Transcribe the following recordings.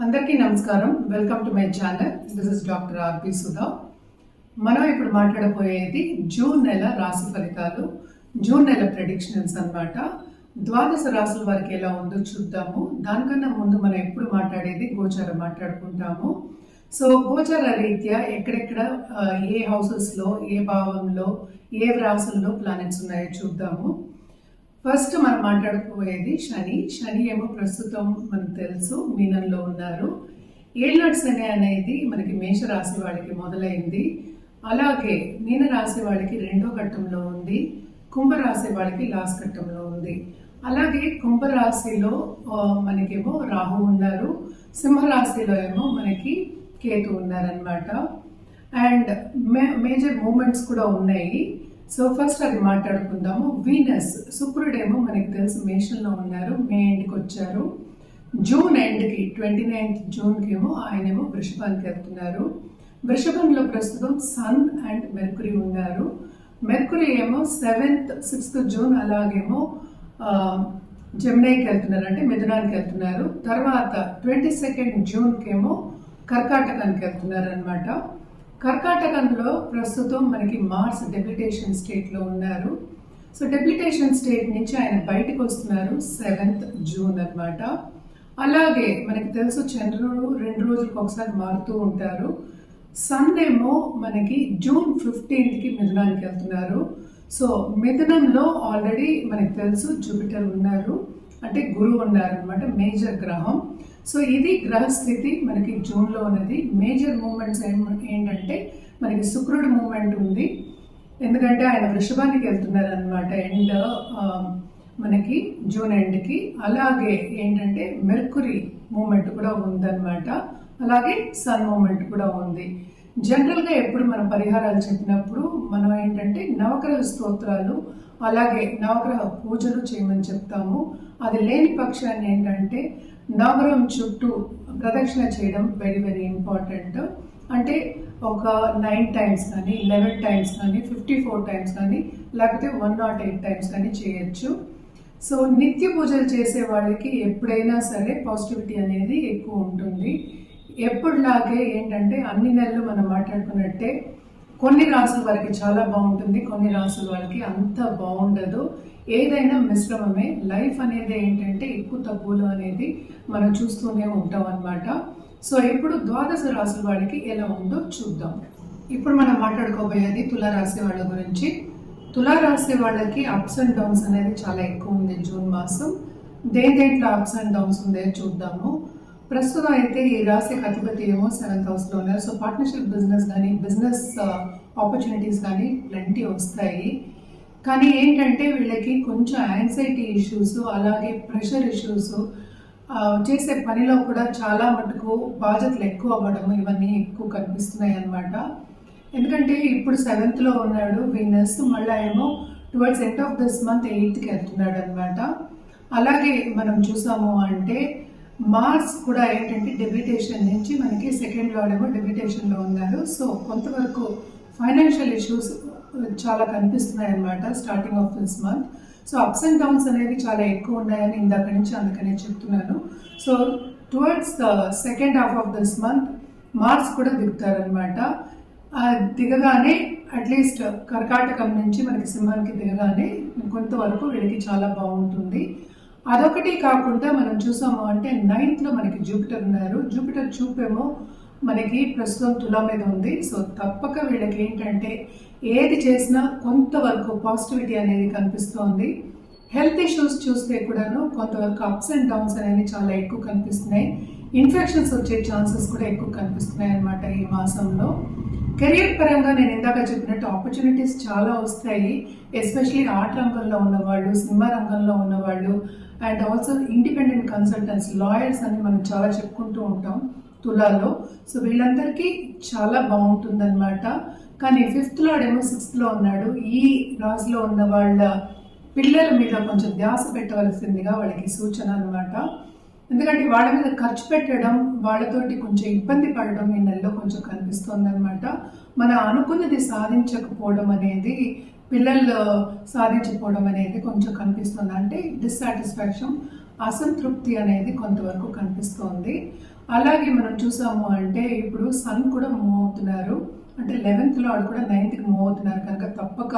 అందరికీ నమస్కారం. Welcome to my channel. This is doctor RP Sudha. మనం ఇప్పుడు మాట్లాడబోయేది జూన్ నెల రాశి ఫలితాలు, జూన్ నెల ప్రెడిక్షన్స్ అన్నమాట. ద్వాదశ రాశుల వారికి ఎలా ఉందో చూద్దాము. దానికన్నా ముందు మనం ఎప్పుడు మాట్లాడేది గోచారం మాట్లాడుకుంటాము. సో గోచార రీత్యా ఎక్కడెక్కడ ఏ హౌసెస్లో, ఏ భావంలో, ఏ రాశుల్లో ప్లానెట్స్ ఉన్నాయో చూద్దాము. ఫస్ట్ మనం మాట్లాడుకోబోయేది శని ఏమో ప్రస్తుతం మనకు తెలుసు మీనంలో ఉన్నారు. ఏళ్ళనాటి శని అనేది మనకి మేషరాశి వాళ్ళకి మొదలైంది. అలాగే మీన రాశి వాళ్ళకి రెండో ఘట్టంలో ఉంది, కుంభరాశి వాళ్ళకి లాస్ట్ ఘట్టంలో ఉంది. అలాగే కుంభరాశిలో మనకేమో రాహు ఉన్నారు, సింహరాశిలో ఏమో మనకి కేతు ఉన్నారనమాట. అండ్ మేజర్ మూమెంట్స్ కూడా ఉన్నాయి. సో ఫస్ట్ అది మాట్లాడుకుందాము. వీనస్, శుక్రుడేమో మనకి తెలుసు మేషంలో ఉన్నారు, మే ఎండ్కి వచ్చారు. జూన్ ఎండ్కి 29th జూన్కి ఏమో ఆయనేమో వృషభానికి వెళ్తున్నారు. వృషభంలో ప్రస్తుతం సన్ అండ్ మెర్కురీ ఉన్నారు. మెర్కురీ ఏమో 7th 6th జూన్ అలాగేమో జెమినైకి వెళ్తున్నారు, అంటే మిథునానికి వెళ్తున్నారు. తర్వాత 22nd జూన్కి ఏమో కర్కాటకానికి వెళ్తున్నారు అనమాట. కర్కాటకంలో ప్రస్తుతం మనకి మార్స్ డెబిలిటేషన్ స్టేట్లో ఉన్నారు. సో డెబిలిటేషన్ స్టేట్ నుంచి ఆయన బయటకు వస్తున్నారు 7th జూన్ అనమాట. అలాగే మనకి తెలుసు చంద్రుడు 2 రోజులకు ఒకసారి మారుతూ ఉంటారు. సన్ ఏమో మనకి జూన్ 15కి మిథునానికి వెళ్తున్నారు. సో మిథునంలో ఆల్రెడీ మనకి తెలుసు జూపిటర్ ఉన్నారు, అంటే గురువు ఉన్నారనమాట, మేజర్ గ్రహం. సో ఇది గ్రహస్థితి మనకి జూన్లో ఉన్నది. మేజర్ మూమెంట్స్ ఏంటంటే మనకి శుక్రుడు మూమెంట్ ఉంది, ఎందుకంటే ఆయన వృషభానికి వెళ్తున్నారు అనమాట ఎండ్ మనకి జూన్ ఎండ్కి. అలాగే ఏంటంటే మెర్కురీ మూమెంట్ కూడా ఉందన్నమాట, అలాగే సన్ మూమెంట్ కూడా ఉంది. జనరల్గా ఎప్పుడు మనం పరిహారాలు చెప్పినప్పుడు మనం ఏంటంటే నవగ్రహ స్తోత్రాలు అలాగే నవగ్రహ పూజలు చేయమని చెప్తాము. అది లేని పక్షాన్ని ఏంటంటే నవగ్రహం చుట్టూ ప్రదక్షిణ చేయడం వెరీ వెరీ ఇంపార్టెంట్. అంటే ఒక 9 టైమ్స్ కానీ 11 టైమ్స్ కానీ 54 టైమ్స్ కానీ లేకపోతే 108 టైమ్స్ కానీ చేయొచ్చు. సో నిత్య పూజలు చేసే వాళ్ళకి ఎప్పుడైనా సరే పాజిటివిటీ అనేది ఎక్కువ ఉంటుంది. ఎప్పుడులాగే ఏంటంటే అన్ని నెలలు మనం మాట్లాడుకున్నట్టే కొన్ని రాసుల వారికి చాలా బాగుంటుంది, కొన్ని రాసుల వారికి అంత బాగుండదు. ఏదైనా మిశ్రమమే. లైఫ్ అనేది ఏంటంటే ఎక్కువ తక్కువలు అనేది మనం చూస్తూనే ఉంటాం అన్నమాట. సో ఇప్పుడు ద్వాదశ రాసుల వాడికి ఎలా ఉందో చూద్దాం. ఇప్పుడు మనం మాట్లాడుకోబోయేది తులారాశి వాళ్ళ గురించి. తులారాశి వాళ్ళకి అప్స్ అండ్ డౌన్స్ అనేది చాలా ఎక్కువ ఉంది జూన్ మాసం. దేంట్లో అప్స్ అండ్ డౌన్స్ ఉందో చూద్దాము. ప్రస్తుతం అయితే ఈ రాశికి అధిపతి ఏమో 7th హౌస్లో ఉన్నారు. సో పార్ట్నర్షిప్ బిజినెస్ కానీ బిజినెస్ ఆపర్చునిటీస్ కానీ ప్lenty వస్తాయి. కానీ ఏంటంటే వీళ్ళకి కొంచెం యాంగ్జైటీ ఇష్యూస్ అలాగే ప్రెషర్ ఇష్యూస్, చేసే పనిలో కూడా చాలా మటుకు బాధ్యతలు ఎక్కువ అవ్వడం ఇవన్నీ ఎక్కువ కనిపిస్తున్నాయి అన్నమాట. ఎందుకంటే ఇప్పుడు 7thలో ఉన్నాడు వీనస్, మళ్ళీ ఏమో towards end of this month 8th వెళ్తున్నాడు అనమాట. అలాగే మనం చూసాము అంటే మార్స్ కూడా ఏంటంటే డెబిలిటేషన్ నుంచి మనకి 2nd లార్డ్ ఏమో డెబిలిటేషన్లో ఉన్నారు. సో కొంతవరకు ఫైనాన్షియల్ ఇష్యూస్ చాలా కనిపిస్తున్నాయి అన్నమాట starting of this month. So ups and downs అనేవి చాలా ఎక్కువ ఉన్నాయని ఇందాక నుంచి అందుకనే చెప్తున్నాను. So towards the 2nd half of this month Mars కూడా దిగుతారనమాట. దిగగానే అట్లీస్ట్ కర్కాటకం నుంచి మనకి సింహానికి దిగగానే కొంతవరకు వీళ్ళకి చాలా బాగుంటుంది. అదొకటి కాకుండా మనం చూసాము అంటే 9thలో మనకి జూపిటర్ ఉన్నారు. జూపిటర్ చూపేమో మనకి ప్రస్తుతం తులా మీద ఉంది. సో తప్పక వీళ్ళకి ఏంటంటే ఏది చేసినా కొంతవరకు పాజిటివిటీ అనేది కనిపిస్తోంది. హెల్త్ ఇష్యూస్ చూస్తే కూడాను కొంతవరకు అప్స్ అండ్ డౌన్స్ అనేవి చాలా ఎక్కువ కనిపిస్తున్నాయి. ఇన్ఫెక్షన్స్ వచ్చే ఛాన్సెస్ కూడా ఎక్కువ కనిపిస్తున్నాయి అన్నమాట ఈ మాసంలో. కెరియర్ పరంగా నేను ఇందాక చెప్పినట్టు ఆపర్చునిటీస్ చాలా వస్తాయి. ఎస్పెషలీ ఆర్ట్ రంగంలో ఉన్నవాళ్ళు, సినిమా రంగంలో ఉన్నవాళ్ళు and also independent consultants, lawyers అని మనం చాలా చెప్పుకుంటూ ఉంటాం తులాలో. సో వీళ్ళందరికీ చాలా బాగుంటుందన్నమాట. కానీ 5th లార్డ్ ఏమో 6thలో ఉన్నాడు. ఈ రాశిలో ఉన్న వాళ్ళ పిల్లల మీద కొంచెం ధ్యాస పెట్టవలసిందిగా వాళ్ళకి సూచన అనమాట. ఎందుకంటే వాళ్ళ మీద ఖర్చు పెట్టడం, వాళ్ళతోటి కొంచెం ఇబ్బంది పడడం ఈ నెలలో కొంచెం కనిపిస్తుంది అనమాట. మనం అనుకున్నది సాధించకపోవడం అనేది, పిల్లలు సాధించకపోవడం అనేది కొంచెం కనిపిస్తుంది. అంటే డిస్సాటిస్ఫాక్షన్ అసంతృప్తి అనేది కొంతవరకు కనిపిస్తోంది. అలాగే మనం చూసాము అంటే ఇప్పుడు సన్ కూడా మూవ్ అవుతున్నారు, అంటే 11th లార్డ్ కూడా 9th మూవ్ అవుతున్నారు కనుక తప్పక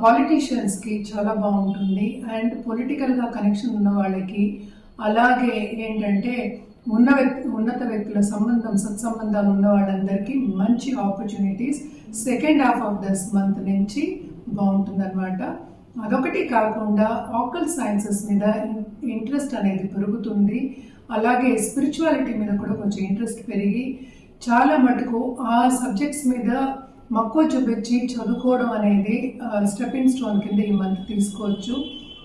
పాలిటీషియన్స్కి చాలా బాగుంటుంది. అండ్ పొలిటికల్గా కనెక్షన్ ఉన్న వాళ్ళకి, అలాగే ఏంటంటే ఉన్నత వ్యక్తుల సత్సంబంధాలు ఉన్న వాళ్ళందరికీ మంచి opportunities second half of this month నుంచి బాగుంటుందన్నమాట. అదొకటి కాకుండా ఆకల్ సైన్సెస్ మీద ఇంట్రెస్ట్ అనేది పెరుగుతుంది. అలాగే స్పిరిచువాలిటీ మీద కూడా కొంచెం ఇంట్రెస్ట్ పెరిగి చాలా మటుకు ఆ సబ్జెక్ట్స్ మీద మక్కువ చూపించి చదువుకోవడం అనేది స్టెప్పింగ్ స్టోన్ కింద ఈ మంత్ తీసుకోవచ్చు.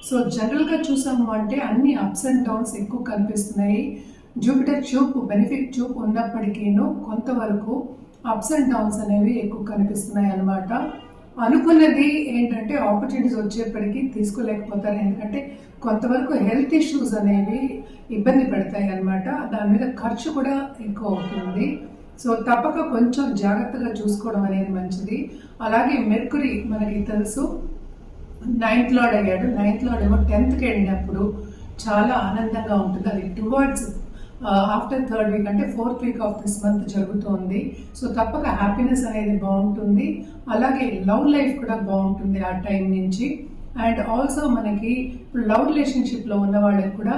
సో జనరల్గా చూసాము అంటే అన్ని అప్స్ అండ్ డౌన్స్ ఎక్కువ కనిపిస్తున్నాయి. జూపిటర్ చూపు బెనిఫిట్ చూపు ఉన్నప్పటికీను కొంతవరకు అప్స్ అండ్ డౌన్స్ అనేవి ఎక్కువ కనిపిస్తున్నాయి అన్నమాట. అనుకున్నది ఏంటంటే ఆపర్చునిటీస్ వచ్చేప్పటికీ తీసుకోలేకపోతారు, ఎందుకంటే కొంతవరకు హెల్త్ ఇష్యూస్ అనేవి ఇబ్బంది పెడతాయి అన్నమాట. దాని మీద ఖర్చు కూడా ఎక్కువ అవుతుంది. సో తప్పక కొంచెం జాగ్రత్తగా చూసుకోవడం అనేది మంచిది. అలాగే మెర్కురీ మనకి తెలుసు 9th లార్డ్ అయ్యాడు. 9th లార్డ్ ఏమో 10th వెళ్ళినప్పుడు చాలా ఆనందంగా ఉంటుంది. అది టువర్డ్స్ ఆఫ్టర్ 3rd వీక్ అంటే 4th week off this month జరుగుతోంది. సో తప్పక హ్యాపీనెస్ అనేది బాగుంటుంది. అలాగే లవ్ లైఫ్ కూడా బాగుంటుంది ఆ టైం నుంచి. అండ్ ఆల్సో మనకి ఇప్పుడు లవ్ రిలేషన్షిప్లో ఉన్న వాళ్ళకి కూడా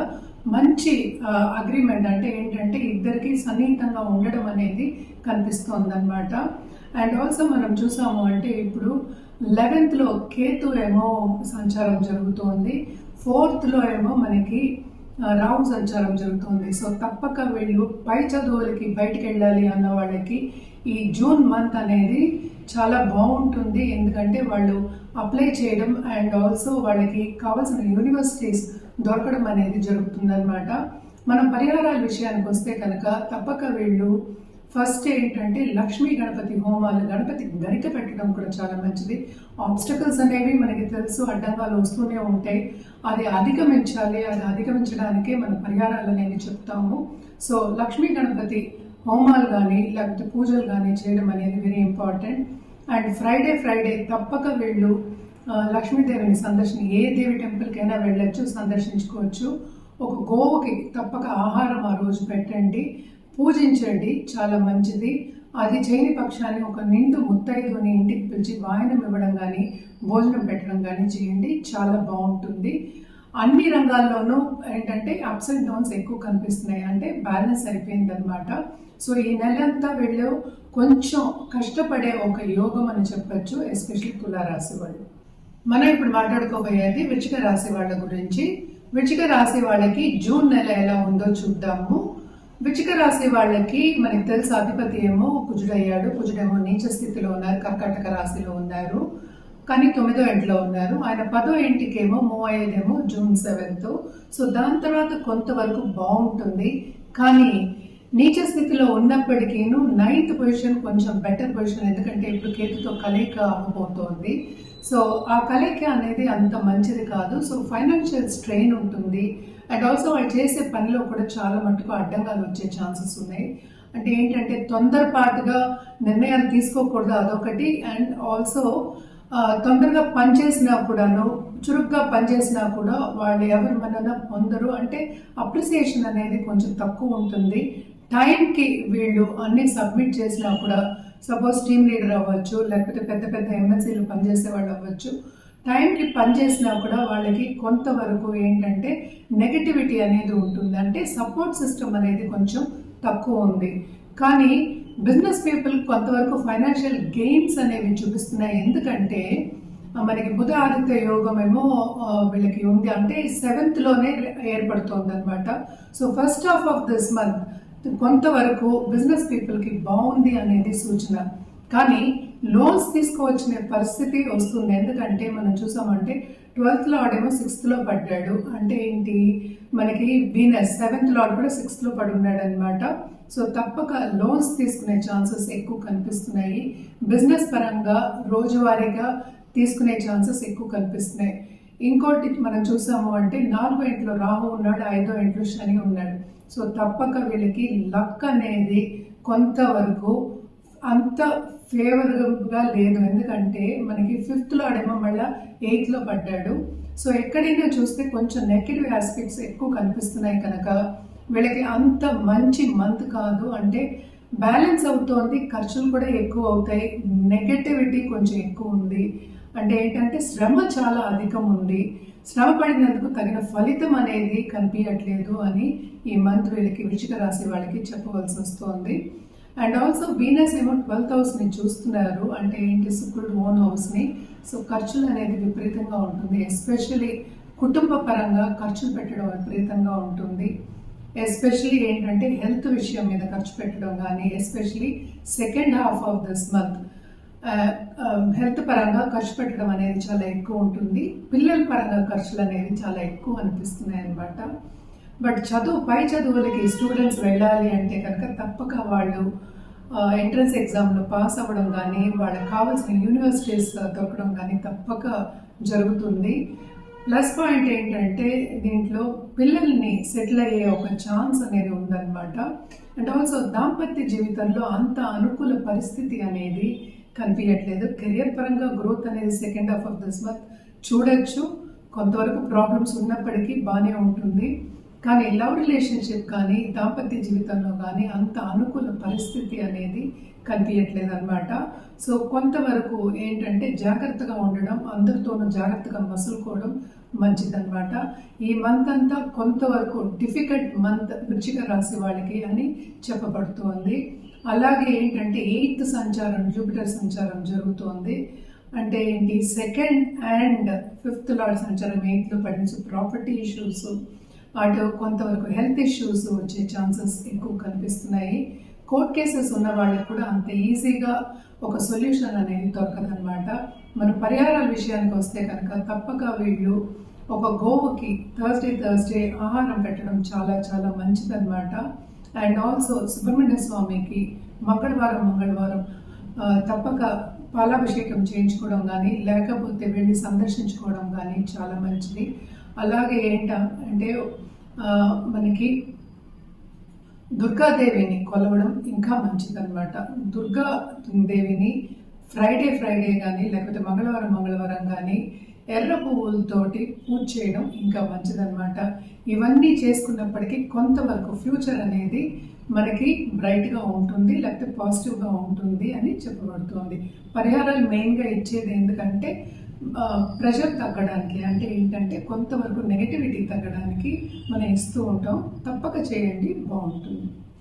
మంచి అగ్రిమెంట్, అంటే ఏంటంటే ఇద్దరికి సన్నిహితంగా ఉండడం అనేది కనిపిస్తోంది అనమాట. అండ్ ఆల్సో మనం చూసాము అంటే ఇప్పుడు 11th కేతు ఏమో సంచారం జరుగుతోంది, 4th ఏమో మనకి రాహు సంచారం జరుగుతుంది. సో తప్పక వీళ్ళు పై చదువులకి బయటకు వెళ్ళాలి అన్న వాళ్ళకి ఈ జూన్ మంత్ అనేది చాలా బాగుంటుంది. ఎందుకంటే వాళ్ళు అప్లై చేయడం అండ్ ఆల్సో వాళ్ళకి కావాల్సిన యూనివర్సిటీస్ దొరకడం అనేది జరుగుతుందన్నమాట. మనం పరిహారాల విషయానికి వస్తే కనుక తప్పక వీళ్ళు ఫస్ట్ ఏంటంటే లక్ష్మీ గణపతి హోమాలు, గణపతి గరిక పెట్టడం కూడా చాలా మంచిది. ఆబ్స్టకల్స్ అనేవి మనకి తెలుసు, అడ్డంగాలు వస్తూనే ఉంటాయి, అది అధిగమించాలి. అది అధిగమించడానికే మన పరిహారాలు అనేవి చెప్తాము. సో లక్ష్మీ గణపతి హోమాలు కానీ లేకపోతే పూజలు కానీ చేయడం అనేది వెరీ ఇంపార్టెంట్. అండ్ ఫ్రైడే తప్పక వీళ్ళు లక్ష్మీదేవిని ఏ దేవి టెంపుల్కైనా వెళ్ళొచ్చు, సందర్శించుకోవచ్చు. ఒక గోవుకి తప్పక ఆహారం ఆ రోజు పెట్టండి, పూజించండి, చాలా మంచిది. అది చేయని పక్షాన్ని ఒక నిండు ముత్తైదుని ఇంటికి పిలిచి వాయనం ఇవ్వడం కానీ భోజనం పెట్టడం కానీ చేయండి, చాలా బాగుంటుంది. అన్ని రంగాల్లోనూ ఏంటంటే అప్స్ అండ్ డౌన్స్ ఎక్కువ కనిపిస్తున్నాయి, అంటే బ్యాలెన్స్ అయిపోయింది అనమాట. సో ఈ నెలంతా వీళ్ళు కొంచెం కష్టపడే ఒక యోగం అని చెప్పచ్చు, ఎస్పెషల్లీ తులారాశి వాళ్ళు. మనం ఇప్పుడు మాట్లాడుకోబోయేది వృశ్చిక రాశి వాళ్ళ గురించి. వృశ్చిక రాశి వాళ్ళకి జూన్ నెల ఎలా ఉందో చూద్దాము. వృశ్చిక రాశి వాళ్ళకి మనకి తెలుసు అధిపతి ఏమో కుజుడయ్యాడు. కుజుడేమో నీచ స్థితిలో ఉన్నారు, కర్కాటక రాశిలో ఉన్నారు, కానీ 9వ ఇంట్లో ఉన్నారు. ఆయన 10వ ఇంటికేమో మూవ్ అయ్యేదేమో జూన్ 7th. సో దాని తర్వాత కొంతవరకు బాగుంటుంది, కానీ నీచ స్థితిలో ఉన్నప్పటికీను 9th పొజిషన్ కొంచెం బెటర్ పొజిషన్, ఎందుకంటే ఇప్పుడు కేతుతో కలయిక అవ్వబోతోంది. సో ఆ కలయిక అనేది అంత మంచిది కాదు. సో ఫైనాన్షియల్ స్ట్రెయిన్ ఉంటుంది. అండ్ ఆల్సో వాళ్ళు చేసే పనిలో కూడా చాలా మటుకు అడ్డంగాలు వచ్చే ఛాన్సెస్ ఉన్నాయి. అంటే ఏంటంటే తొందరపాటుగా నిర్ణయాలు తీసుకోకూడదు, అదొకటి. అండ్ ఆల్సో తొందరగా పనిచేసినా కూడాను, చురుగ్గా పనిచేసినా కూడా వాళ్ళు ఎవరి మనన పొందరు, అంటే అప్రిసియేషన్ అనేది కొంచెం తక్కువ ఉంటుంది. టైంకి వీళ్ళు అన్ని సబ్మిట్ చేసినా కూడా, సపోజ్ టీమ్ లీడర్ అవ్వచ్చు, లేకపోతే పెద్ద పెద్ద ఎమ్మెల్సీలు పనిచేసే వాళ్ళు అవ్వచ్చు, టైంకి పనిచేసినా కూడా వాళ్ళకి కొంతవరకు ఏంటంటే నెగటివిటీ అనేది ఉంటుంది, అంటే సపోర్ట్ సిస్టమ్ అనేది కొంచెం తక్కువ ఉంది. కానీ బిజినెస్ పీపుల్ కొంతవరకు ఫైనాన్షియల్ గెయిన్స్ అనేవి చూపిస్తున్నాయి, ఎందుకంటే మనకి బుధ ఆదిత్య యోగం ఏమో వీళ్ళకి ఉంది, అంటే 7th ఏర్పడుతోంది అనమాట. So first half of this month కొంతవరకు బిజినెస్ పీపుల్కి బాగుంది అనేది సూచన. కానీ లోన్స్ తీసుకోవచ్చిన పరిస్థితి వస్తుంది, ఎందుకంటే మనం చూసామంటే 12th లార్డ్ ఏమో 6th పడ్డాడు, అంటే ఏంటి మనకి వీనస్ 7th లార్డ్ కూడా 6th పడి ఉన్నాడు అనమాట. సో తప్పక లోన్స్ తీసుకునే ఛాన్సెస్ ఎక్కువ కనిపిస్తున్నాయి. బిజినెస్ పరంగా రోజువారీగా తీసుకునే ఛాన్సెస్ ఎక్కువ కనిపిస్తున్నాయి. ఇంకోటి మనం చూసాము అంటే 4వ ఇంట్లో రాహు ఉన్నాడు, 5వ ఇంట్లో శని ఉన్నాడు. సో తప్పక వీళ్ళకి లక్ అనేది కొంతవరకు అంత ఫేవరబుల్గా లేదు, ఎందుకంటే మనకి 5th లార్డ్ ఏమో మళ్ళీ 8th పడ్డాడు. సో ఎక్కడైనా చూస్తే కొంచెం నెగటివ్ ఆస్పెక్ట్స్ ఎక్కువ కనిపిస్తున్నాయి కనుక వీళ్ళకి అంత మంచి మంత్ కాదు. అంటే బ్యాలెన్స్ అవుతోంది, ఖర్చులు కూడా ఎక్కువ అవుతాయి, నెగటివిటీ కొంచెం ఎక్కువ ఉంది. అంటే ఏంటంటే శ్రమ చాలా అధికం ఉంది, శ్రమ పడినందుకు తగిన ఫలితం అనేది కనిపించట్లేదు అని ఈ మంత్ వీళ్ళకి వృశ్చిక రాశి వాళ్ళకి చెప్పవలసి వస్తుంది. అండ్ ఆల్సో వీనస్ ఏమో 12th హౌస్ని చూస్తున్నారు, అంటే ఏంటి శుక్రుడు ఓన్ హౌస్ని. సో ఖర్చులు అనేది విపరీతంగా ఉంటుంది, ఎస్పెషలీ కుటుంబ పరంగా ఖర్చులు పెట్టడం విపరీతంగా ఉంటుంది. ఎస్పెషలీ ఏంటంటే హెల్త్ విషయం మీద ఖర్చు పెట్టడం కానీ, especially second half of this month health పరంగా ఖర్చు పెట్టడం అనేది చాలా ఎక్కువ ఉంటుంది. పిల్లల పరంగా ఖర్చులు అనేవి చాలా ఎక్కువ అనిపిస్తున్నాయి అన్నమాట. బట్ పై చదువులకి స్టూడెంట్స్ వెళ్ళాలి అంటే కనుక తప్పక వాళ్ళు ఎంట్రన్స్ ఎగ్జామ్లో పాస్ అవ్వడం కానీ, వాళ్ళకి కావాల్సిన యూనివర్సిటీస్ దొరకడం కానీ తప్పక జరుగుతుంది. ప్లస్ పాయింట్ ఏంటంటే దీంట్లో పిల్లల్ని సెటిల్ అయ్యే ఒక ఛాన్స్ అనేది ఉందన్నమాట. అండ్ ఆల్సో దాంపత్య జీవితంలో అంత అనుకూల పరిస్థితి అనేది కనిపించట్లేదు. కెరియర్ పరంగా గ్రోత్ అనేది second half of this month చూడొచ్చు, కొంతవరకు ప్రాబ్లమ్స్ ఉన్నప్పటికీ బాగానే ఉంటుంది. కానీ లవ్ రిలేషన్షిప్ కానీ దాంపత్య జీవితంలో కానీ అంత అనుకూల పరిస్థితి అనేది కనిపించట్లేదు అనమాట. సో కొంతవరకు ఏంటంటే జాగ్రత్తగా ఉండడం, అందరితోనూ జాగ్రత్తగా మసులుకోవడం మంచిదన్నమాట. ఈ మంత్ అంతా కొంతవరకు డిఫికల్ట్ మంత్ వృశ్చిక రాశి వాళ్ళకి అని చెప్పబడుతోంది. అలాగే ఏంటంటే 8th సంచారం, జూపిటర్ సంచారం జరుగుతోంది. అంటే ఏంటి, 2nd and 5th లార్డ్ సంచారం 8లో పడిన ప్రాపర్టీ ఇష్యూస్, అటు కొంతవరకు హెల్త్ ఇష్యూస్ వచ్చే ఛాన్సెస్ ఎక్కువ కనిపిస్తున్నాయి. కోర్ట్ కేసెస్ ఉన్న వాళ్ళకి కూడా అంత ఈజీగా ఒక సొల్యూషన్ అనేది దొరకదనమాట. మన పరిహారాల విషయానికి వస్తే కనుక తప్పక వీళ్ళు ఒక గోవుకి థర్స్డే ఆహారం పెట్టడం చాలా చాలా మంచిదన్నమాట. అండ్ ఆల్సో సుబ్రహ్మణ్య స్వామికి మంగళవారం తప్పక పాలాభిషేకం చేయించుకోవడం కానీ, లేకపోతే వెళ్ళి సందర్శించుకోవడం కానీ చాలా మంచిది. అలాగే అంటే మనకి దుర్గాదేవిని కొలవడం ఇంకా మంచిదన్నమాట. దుర్గాదేవిని ఫ్రైడే కానీ, లేకపోతే మంగళవారం కానీ ఎర్ర పువ్వులతోటి పూజ చేయడం ఇంకా మంచిదన్నమాట. ఇవన్నీ చేసుకున్నప్పటికీ కొంతవరకు ఫ్యూచర్ అనేది మనకి బ్రైట్గా ఉంటుంది, లేకపోతే పాజిటివ్గా ఉంటుంది అని చెప్పబడుతుంది. పరిహారాలు మెయిన్గా ఇచ్చేది ఎందుకంటే ప్రెషర్ తగ్గడానికి, అంటే ఏంటంటే కొంతవరకు నెగటివిటీ తగ్గడానికి మనం ఇస్తూ ఉంటాం. తప్పక చేయండి, బాగుంటుంది.